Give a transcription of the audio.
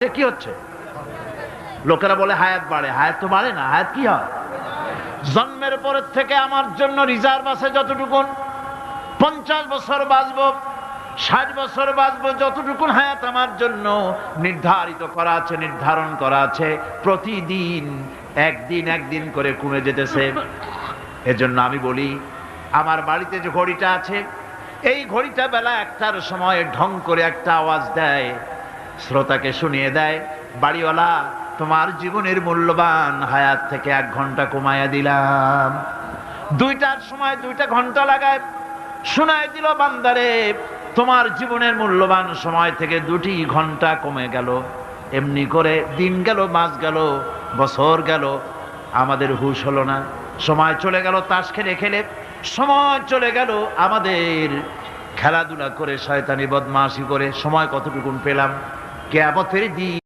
কি হচ্ছে? লোকেরা বলে হায়াত বাড়ে, হায়াত তো বাড়ে না। হায়াত কি হয়? জন্মের পরের থেকে আমার জন্য রিজার্ভ আছে যতটুকুন, 50 বছর বাঁচবো, 60 বছর বাঁচবো, যতটুকুন হায়াত আমার জন্য নির্ধারিত করা আছে, নির্ধারণ করা আছে, প্রতিদিন একদিন একদিন করে কমে যেতেছে। এজন্য আমি বলি, আমার বাড়িতে যে ঘড়িটা আছে, এই ঘড়িটা বেলা 1টার সময় ঢং করে একটা আওয়াজ দেয়, শ্রোতাকে শুনিয়ে দেয়, বাড়িওয়ালা তোমার জীবনের মূল্যবান হায়াত থেকে 1 ঘন্টা কমায়া দিলাম। 2টার সময় 2টা ঘন্টা লাগায় শোনায় দিল, বান্দারে তোমার জীবনের মূল্যবান সময় থেকে 2টি ঘন্টা কমে গেল। এমনি করে দিন গেল, মাস গেল, বছর গেল, আমাদের হুঁশ হলো না। সময় চলে গেল তাস খেলে খেলে, সময় চলে গেল আমাদের খেলাধুলা করে, শয়তানি বদমাশি করে। সময় কতটুকুন পেলাম? কিয়ামতের দিন